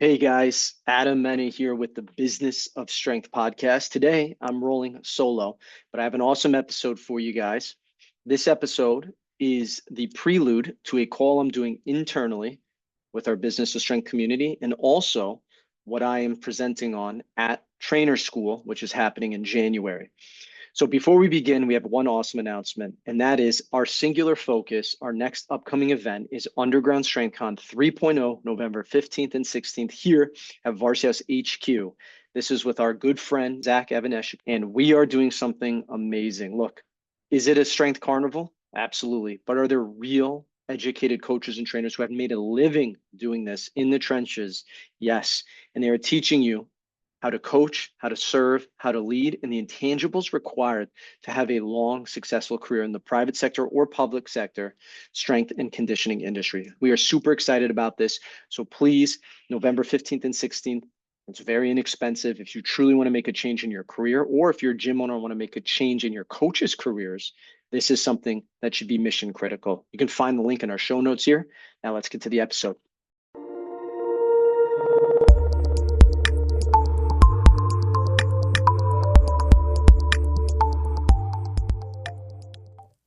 Hey guys, Adam Mena here with the Business of Strength podcast. Today I'm rolling solo, but I have an awesome episode for you guys. This episode is the prelude to a call I'm doing internally with our Business of Strength community, and also what I am presenting on at Trainer School, which is happening in January. So before we begin, we have one awesome announcement, and that is our singular focus. Our next upcoming event is Underground Strength Con 3.0, November 15th and 16th here at Varsity House HQ. This is with our good friend, Zach Evanesh, and we are doing something amazing. Look, is it a strength carnival? Absolutely. But are there real educated coaches and trainers who have made a living doing this in the trenches? Yes. And they are teaching you how to coach, how to serve, how to lead, and the intangibles required to have a long, successful career in the private sector or public sector strength and conditioning industry. We are super excited about this. So please, November 15th and 16th, it's very inexpensive. If you truly want to make a change in your career, or if you're a gym owner and want to make a change in your coaches' careers, this is something that should be mission critical. You can find the link in our show notes here. Now let's get to the episode.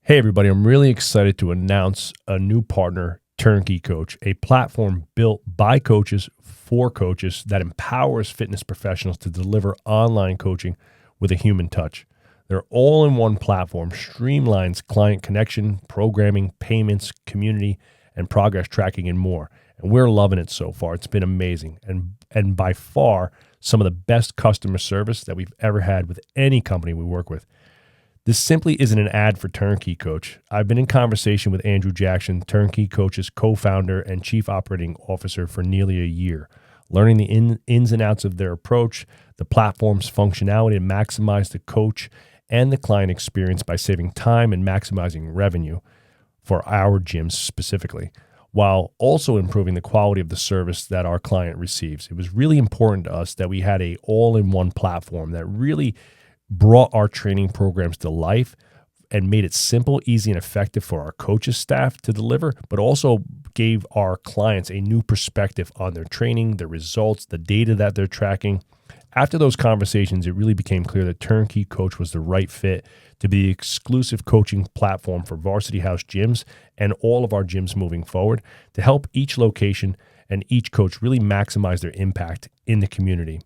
Hey everybody, I'm really excited to announce a new partner, TurnKey Coach, a platform built by coaches for coaches that empowers fitness professionals to deliver online coaching with a human touch. Their all-in-one platform streamlines client connection, programming, payments, community, and progress tracking and more. And we're loving it so far. It's been amazing and by far some of the best customer service that we've ever had with any company we work with. This simply isn't an ad for TurnKey Coach. I've been in conversation with Andrew Jackson, TurnKey Coach's co-founder and chief operating officer, for nearly a year, learning the ins and outs of their approach, the platform's functionality to maximize the coach and the client experience by saving time and maximizing revenue for our gyms specifically, while also improving the quality of the service that our client receives. It was really important to us that we had a all-in-one platform that really brought our training programs to life and made it simple, easy, and effective for our coaches staff to deliver, but also gave our clients a new perspective on their training, their results, the data that they're tracking. After those conversations, it really became clear that TurnKey Coach was the right fit to be the exclusive coaching platform for Varsity House gyms and all of our gyms moving forward to help each location and each coach really maximize their impact in the community.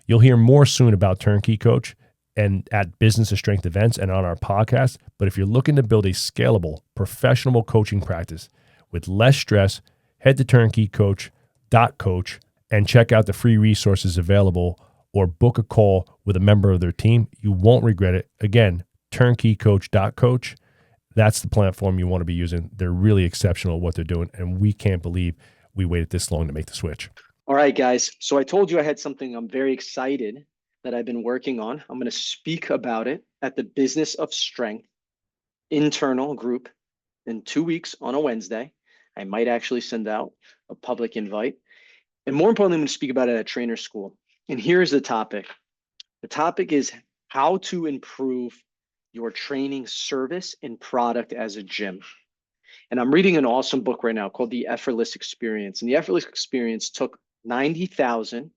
You'll hear more soon about TurnKey Coach and at Business of Strength events and on our podcast. But if you're looking to build a scalable, professional coaching practice with less stress, head to turnkeycoach.coach and check out the free resources available or book a call with a member of their team. You won't regret it. Again, turnkeycoach.coach. That's the platform you want to be using. They're really exceptional at what they're doing, and we can't believe we waited this long to make the switch. All right, guys. So I told you I had something I'm very excited that I've been working on. I'm going to speak about it at the Business of Strength internal group in 2 weeks on a Wednesday. I might actually send out a public invite. And more importantly, I'm going to speak about it at Trainer School. And here's the topic. The topic is how to improve your training service and product as a gym. And I'm reading an awesome book right now called The Effortless Experience. And The Effortless Experience took 90,000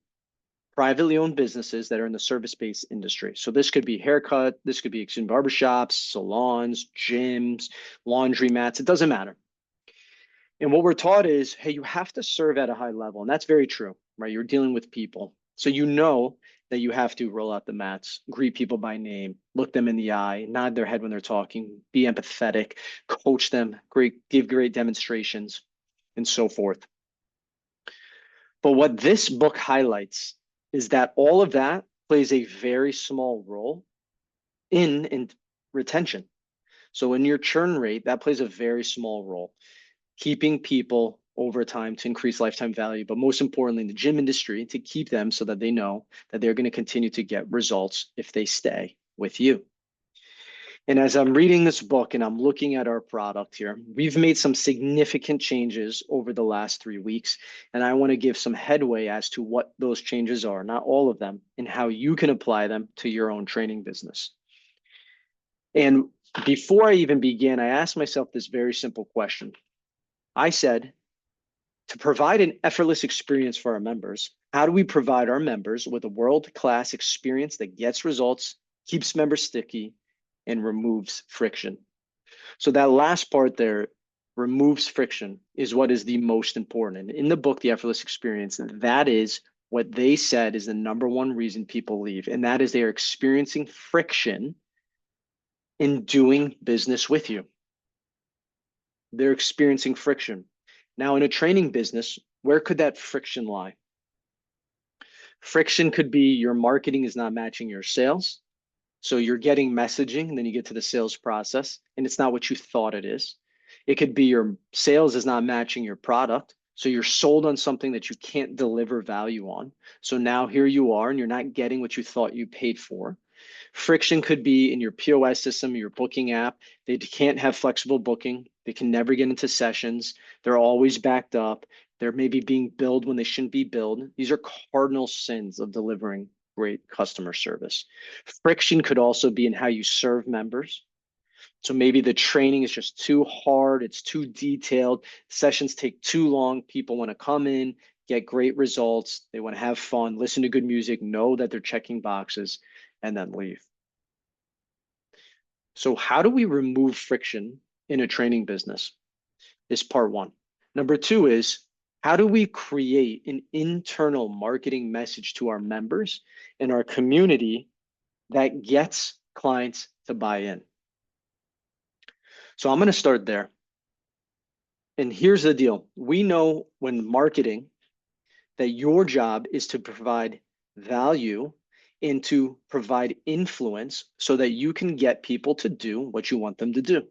privately owned businesses that are in the service-based industry. So this could be haircut, this could be barbershops, salons, gyms, laundry mats, it doesn't matter. And what we're taught is, hey, you have to serve at a high level. And that's very true, right? You're dealing with people. So you know that you have to roll out the mats, greet people by name, look them in the eye, nod their head when they're talking, be empathetic, coach them, give great demonstrations, and so forth. But what this book highlights is that all of that plays a very small role in retention. So in your churn rate, that plays a very small role, keeping people over time to increase lifetime value, but most importantly in the gym industry, to keep them so that they know that they're going to continue to get results if they stay with you. And as I'm reading this book and I'm looking at our product here, we've made some significant changes over the last 3 weeks. And I want to give some headway as to what those changes are, not all of them, and how you can apply them to your own training business. And before I even began, I asked myself this very simple question. I said, To provide an effortless experience for our members, how do we provide our members with a world-class experience that gets results, keeps members sticky, and removes friction? So that last part there, removes friction, is what is the most important. And in the book, The Effortless Experience, that is what they said is the number one reason people leave. And that is they are experiencing friction in doing business with you. They're experiencing friction. Now, in a training business, where could that friction lie? Friction could be your marketing is not matching your sales. So you're getting messaging, and then you get to the sales process, and it's not what you thought it is. It could be your sales is not matching your product. So you're sold on something that you can't deliver value on. So now here you are, and you're not getting what you thought you paid for. Friction could be in your POS system, your booking app. They can't have flexible booking. They can never get into sessions. They're always backed up. They're maybe being billed when they shouldn't be billed. These are cardinal sins of delivering great customer service. Friction could also be in how you serve members. So maybe the training is just too hard. It's too detailed. Sessions take too long. People want to come in, get great results. They want to have fun, listen to good music, know that they're checking boxes, and then leave. So how do we remove friction in a training business is part one. Number two is, how do we create an internal marketing message to our members and our community that gets clients to buy in? So I'm going to start there. And here's the deal. We know when marketing that your job is to provide value and to provide influence so that you can get people to do what you want them to do.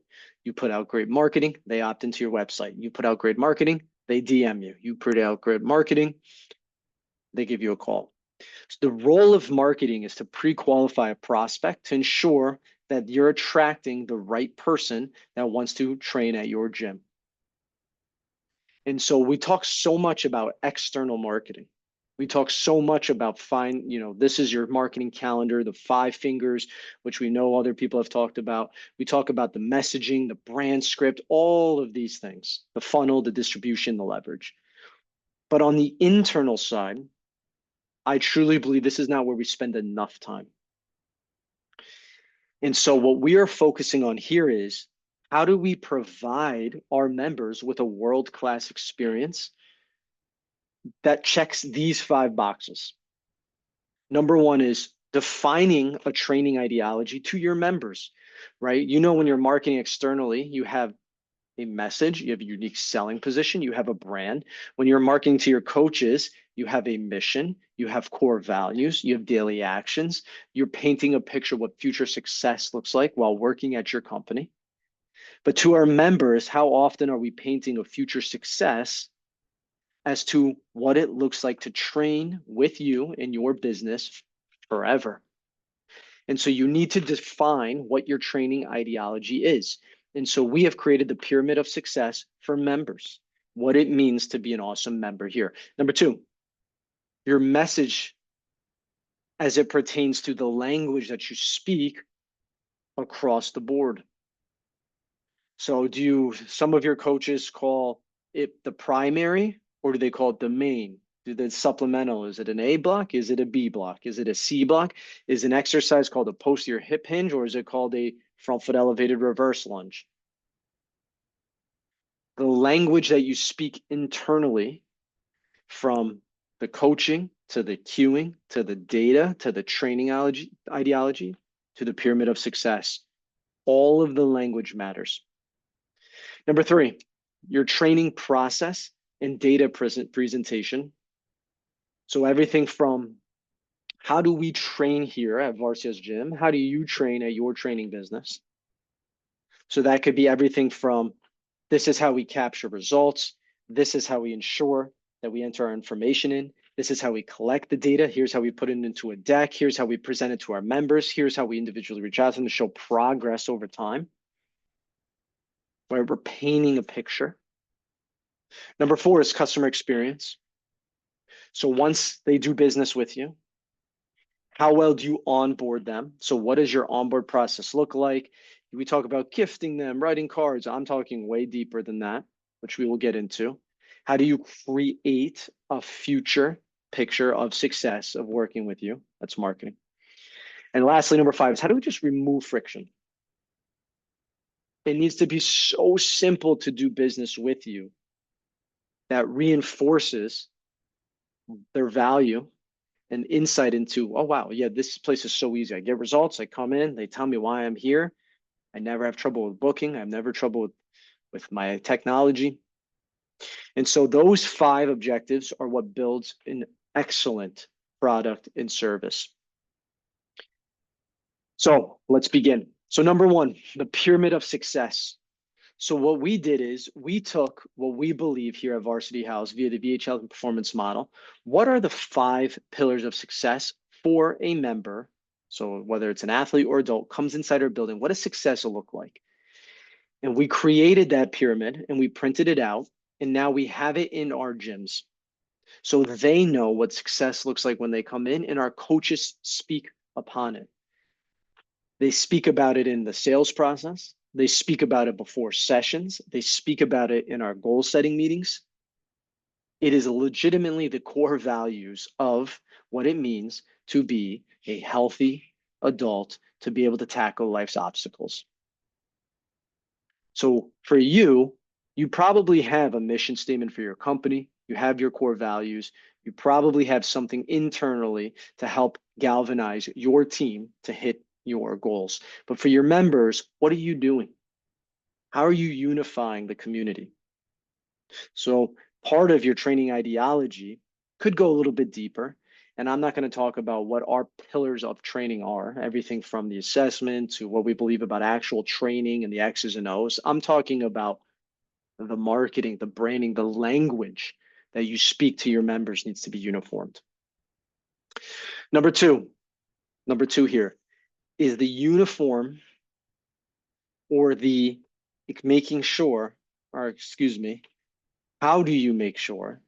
You put out great marketing, they opt into your website. You put out great marketing, they DM you. You put out great marketing, they give you a call. So the role of marketing is to pre-qualify a prospect to ensure that you're attracting the right person that wants to train at your gym. And so we talk so much about external marketing. We talk so much about this is your marketing calendar, the 5 fingers, which we know other people have talked about. We talk about the messaging, the brand script, all of these things, the funnel, the distribution, the leverage. But on the internal side, I truly believe this is not where we spend enough time. And so what we are focusing on here is, how do we provide our members with a world-class experience that checks these 5 boxes? Number one is defining a training ideology to your members, right? When you're marketing externally, you have a message, you have a unique selling position, you have a brand. When you're marketing to your coaches, you have a mission, you have core values, you have daily actions. You're painting a picture of what future success looks like while working at your company. But to our members, how often are we painting a future success as to what it looks like to train with you in your business forever? And so you need to define what your training ideology is. And so we have created the pyramid of success for members, what it means to be an awesome member here. Number two, your message as it pertains to the language that you speak across the board. So some of your coaches call it the primary, or do they call it the main? Do the supplemental, is it an A block? Is it a B block? Is it a C block? Is an exercise called a posterior hip hinge, or is it called a front foot elevated reverse lunge? The language that you speak internally, from the coaching to the cueing to the data to the training ideology to the pyramid of success, all of the language matters. Number three, your training process and data presentation. So everything from, how do we train here at Varsy's Gym? How do you train at your training business? So that could be everything from, this is how we capture results. This is how we ensure that we enter our information in. This is how we collect the data. Here's how we put it into a deck. Here's how we present it to our members. Here's how we individually reach out to them to show progress over time, where we're painting a picture. Number four is customer experience. So once they do business with you, how well do you onboard them? So what does your onboard process look like? We talk about gifting them, writing cards. I'm talking way deeper than that, which we will get into. How do you create a future picture of success of working with you? That's marketing. And lastly, number 5 is how do we just remove friction? It needs to be so simple to do business with you that reinforces their value and insight into, oh, wow, yeah, this place is so easy. I get results. I come in, they tell me why I'm here. I never have trouble with booking. I have never trouble with my technology. And so those 5 objectives are what builds an excellent product and service. So let's begin. So number 1, the pyramid of success. So what we did is we took what we believe here at Varsity House via the VHL and performance model. What are the 5 pillars of success for a member? So whether it's an athlete or adult comes inside our building, what does success look like? And we created that pyramid and we printed it out. And now we have it in our gyms. So they know what success looks like when they come in, and our coaches speak upon it. They speak about it in the sales process. They speak about it before sessions. They speak about it in our goal setting meetings. It is legitimately the core values of what it means to be a healthy adult, to be able to tackle life's obstacles. So for you, you probably have a mission statement for your company. You have your core values. You probably have something internally to help galvanize your team to hit your goals. But for your members, what are you doing? How are you unifying the community? So part of your training ideology could go a little bit deeper. And I'm not going to talk about what our pillars of training are, everything from the assessment to what we believe about actual training and the X's and O's. I'm talking about the marketing, the branding, the language that you speak to your members needs to be uniformed. Number two here is the uniform or the making sure, or excuse me, how do you make sure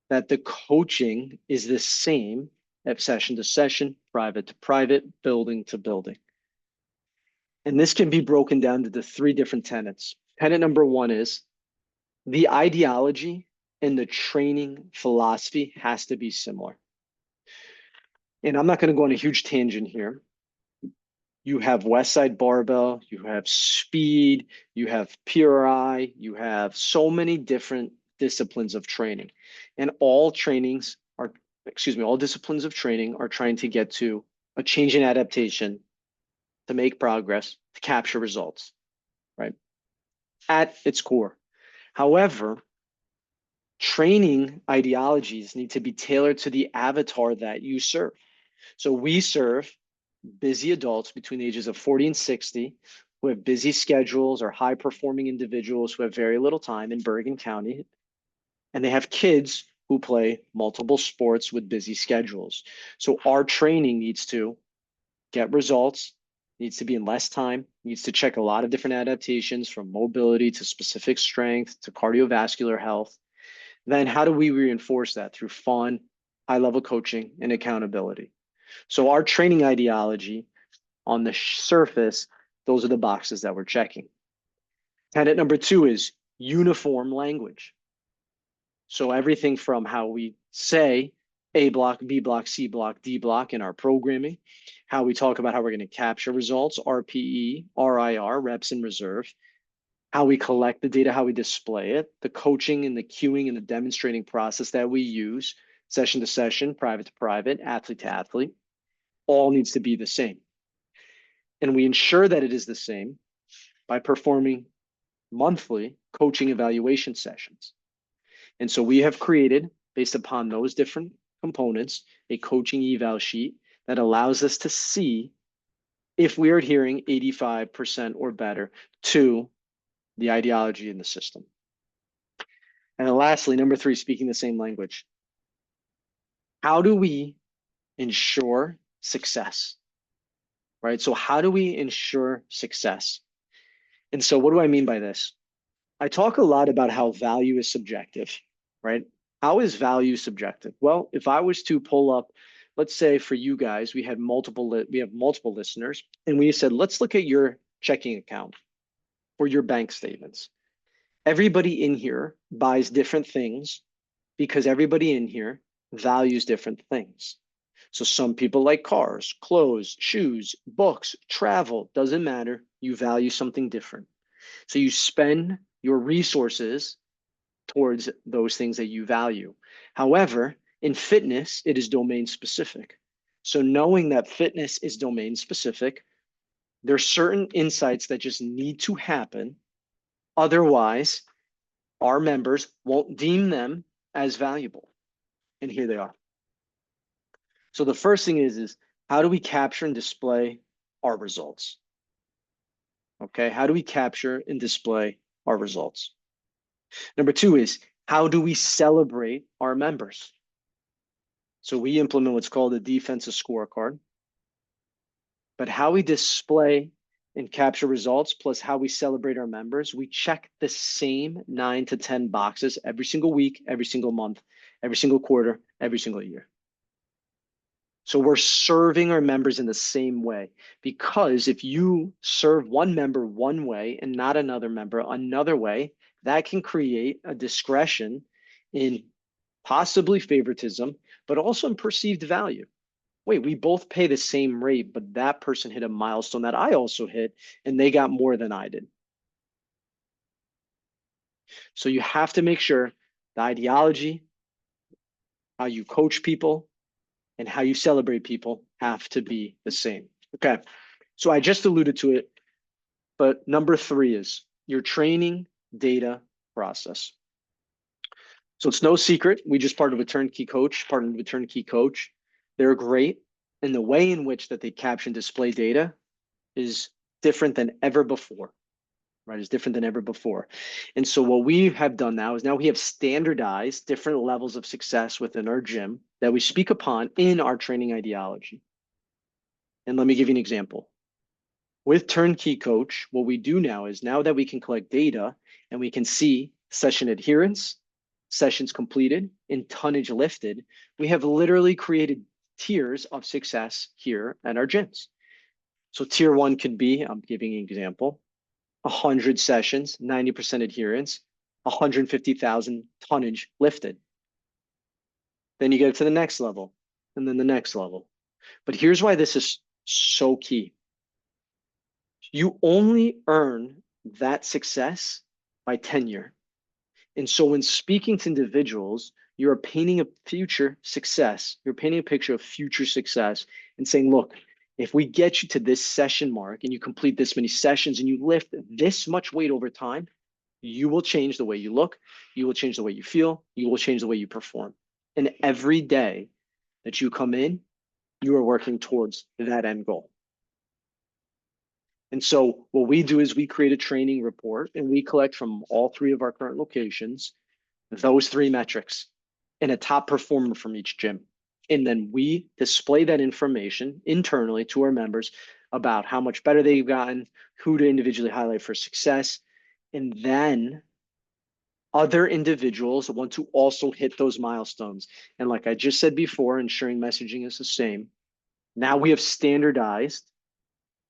that the coaching is the same at session to session, private to private, building to building? And this can be broken down into 3 different tenets. Tenet number 1 is the ideology and the training philosophy has to be similar. And I'm not going to go on a huge tangent here. You have Westside Barbell, you have speed, you have PRI, you have so many different disciplines of training. And all disciplines of training are trying to get to a change in adaptation, to make progress, to capture results, right? At its core. However, training ideologies need to be tailored to the avatar that you serve. So we serve busy adults between the ages of 40 and 60 who have busy schedules or high performing individuals who have very little time in Bergen County. And they have kids who play multiple sports with busy schedules. So our training needs to get results, needs to be in less time, needs to check a lot of different adaptations from mobility to specific strength to cardiovascular health. Then how do we reinforce that? Through fun, high level coaching, and accountability. So our training ideology on the surface, those are the boxes that we're checking. Tenet number 2 is uniform language. So everything from how we say A block, B block, C block, D block in our programming, how we talk about how we're going to capture results, RPE, RIR, reps in reserve, how we collect the data, how we display it, the coaching and the cueing and the demonstrating process that we use, session to session, private to private, athlete to athlete, all needs to be the same. And we ensure that it is the same by performing monthly coaching evaluation sessions. And so we have created, based upon those different components, a coaching eval sheet that allows us to see if we are adhering 85% or better to the ideology in the system. And then lastly, number 3, speaking the same language. How do we ensure success? Right? So how do we ensure success? And so what do I mean by this? I talk a lot about how value is subjective, right? How is value subjective? Well, if I was to pull up, let's say for you guys, we have multiple listeners, and we said, let's look at your checking account or your bank statements. Everybody in here buys different things because everybody in here values different things. So some people like cars, clothes, shoes, books, travel, doesn't matter. You value something different. So you spend your resources towards those things that you value. However, in fitness, it is domain specific. So knowing that fitness is domain specific, there's certain insights that just need to happen. Otherwise, our members won't deem them as valuable. And here they are. So the first thing is how do we capture and display our results? Okay, how do we capture and display our results? Number two is how do we celebrate our members? So we implement what's called a defensive scorecard, but how we display and capture results plus how we celebrate our members, we check the same 9 to 10 boxes every single week, every single month, every single quarter, every single year. So we're serving our members in the same way, because if you serve one member one way and not another member another way, that can create a discretion in possibly favoritism, but also in perceived value. Wait, we both pay the same rate, but that person hit a milestone that I also hit, and they got more than I did. So you have to make sure the ideology, how you coach people, and how you celebrate people have to be the same. Okay, so I just alluded to it, but number three is your training data process. So it's no secret, we just partnered with TurnKey Coach. They're great, and the way in which that they capture and display data is different than ever before, right? Is different than ever before. And so what we have done now is we have standardized different levels of success within our gym that we speak upon in our training ideology. And let me give you an example. With TurnKey Coach, what we do now is now that we can collect data and we can see session adherence, sessions completed, and tonnage lifted, we have literally created tiers of success here at our gyms. So tier one could be, I'm giving an example, 100 sessions, 90% adherence, 150,000 tonnage lifted. Then you get to the next level, and then the next level. But here's why this is so key. You only earn that success by tenure. And so when speaking to individuals, you're painting a future success. You're painting a picture of future success and saying, look, if we get you to this session mark and you complete this many sessions and you lift this much weight over time, you will change the way you look, you will change the way you feel, you will change the way you perform. And every day that you come in, you are working towards that end goal. And so what we do is we create a training report and we collect from all three of our current locations those three metrics and a top performer from each gym. And then we display that information internally to our members about how much better they've gotten, who to individually highlight for success. And then other individuals want to also hit those milestones. And like I just said before, ensuring messaging is the same. Now we have standardized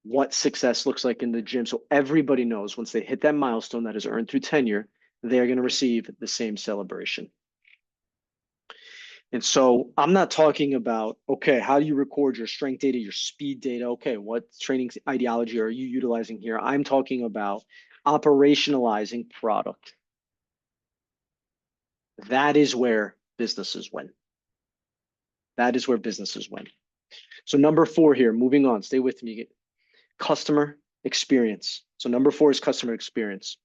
what success looks like in the gym. So everybody knows once they hit that milestone that is earned through tenure, they're going to receive the same celebration. And so I'm not talking about, okay, how do you record your strength data, your speed data? Okay, what training ideology are you utilizing here? I'm talking about operationalizing product. That is where businesses win. That is where businesses win. So number 4 here, moving on, stay with me. Customer experience. So number 4 is customer experience.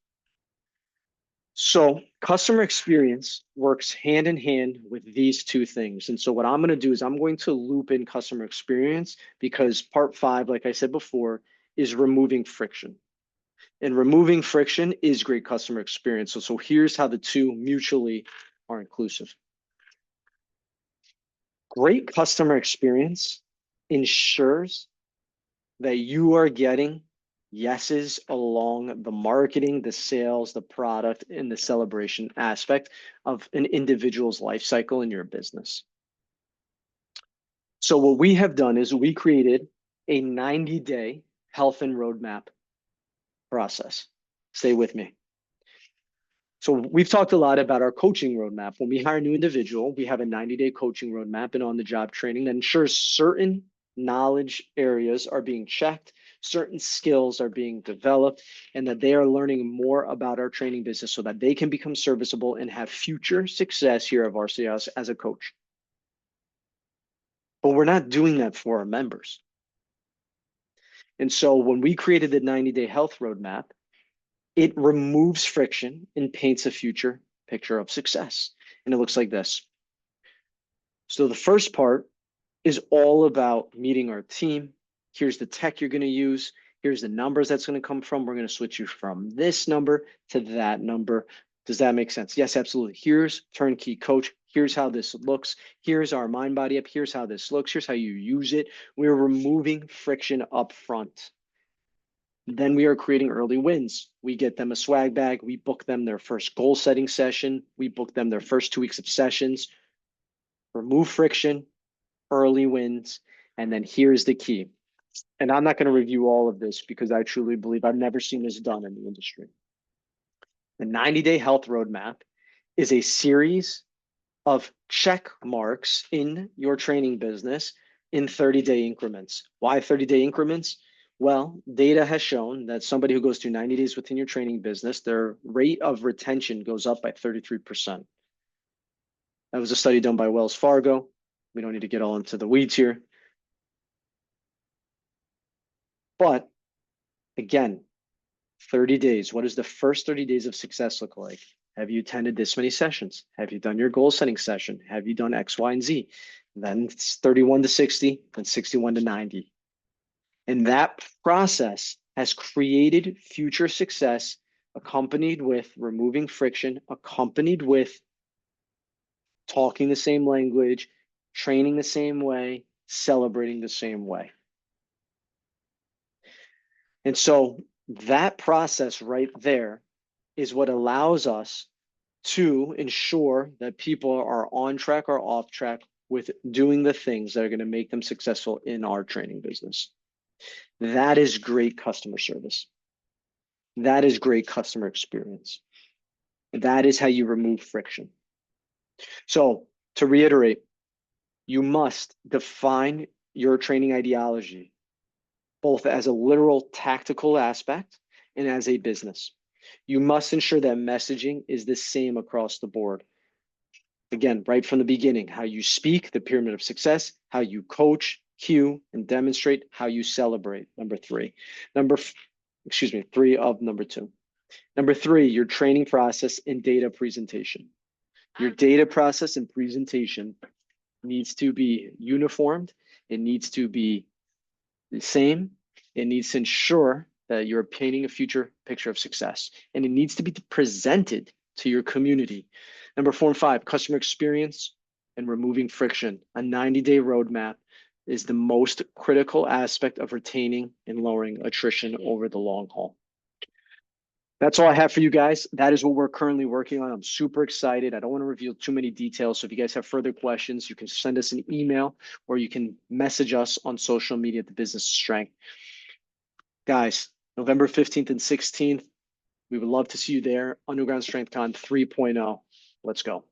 So customer experience works hand in hand with these two things. And so what I'm going to do is I'm going to loop in customer experience because part 5, like I said before, is removing friction. And removing friction is great customer experience. So here's how the two mutually are inclusive. Great customer experience ensures that you are getting yeses along the marketing, the sales, the product, and the celebration aspect of an individual's life cycle in your business. So what we have done is we created a 90-day health and roadmap process. Stay with me. So we've talked a lot about our coaching roadmap. When we hire a new individual, we have a 90-day coaching roadmap and on-the-job training that ensures certain knowledge areas are being checked, certain skills are being developed, and that they are learning more about our training business so that they can become serviceable and have future success here at Varsity House as a coach. But we're not doing that for our members. And so when we created the 90-day health roadmap, it removes friction and paints a future picture of success. And it looks like this. So the first part is all about meeting our team. Here's the tech you're going to use. Here's the numbers that's going to come from. We're going to switch you from this number to that number. Does that make sense? Yes, absolutely. Here's TurnKey Coach. Here's how this looks. Here's our mind body app. Here's how this looks. Here's how you use it. We're removing friction up front. Then we are creating early wins. We get them a swag bag. We book them their first goal setting session. We book them their first 2 weeks of sessions. Remove friction, early wins. And then here's the key. And I'm not going to review all of this because I truly believe I've never seen this done in the industry. The 90-day health roadmap is a series of check marks in your training business in 30-day increments. Why 30-day increments? Well, data has shown that somebody who goes through 90 days within your training business, their rate of retention goes up by 33%. That was a study done by Wells Fargo. We don't need to get all into the weeds here. But again, 30 days. What does the first 30 days of success look like? Have you attended this many sessions? Have you done your goal setting session? Have you done X, Y, and Z? Then it's 31 to 60, then 61 to 90. And that process has created future success accompanied with removing friction, accompanied with talking the same language, training the same way, celebrating the same way. And so that process right there is what allows us to ensure that people are on track or off track with doing the things that are going to make them successful in our training business. That is great customer service. That is great customer experience. That is how you remove friction. So to reiterate, you must define your training ideology, both as a literal tactical aspect and as a business. You must ensure that messaging is the same across the board. Again, right from the beginning, how you speak, the pyramid of success, how you coach, cue, and demonstrate, how you celebrate, number three. Three of number two. Number three, your training process and data presentation. Your data process and presentation needs to be uniformed. It needs to be the same. It needs to ensure that you're painting a future picture of success, and it needs to be presented to your community. Number 4 and 5, customer experience and removing friction. A 90-day roadmap is the most critical aspect of retaining and lowering attrition over the long haul. That's all I have for you guys. That is what we're currently working on. I'm super excited. I don't want to reveal too many details. So if you guys have further questions, you can send us an email or you can message us on social media at The Business of Strength. Guys, November 15th and 16th, we would love to see you there. Underground Strength Con 3.0. Let's go.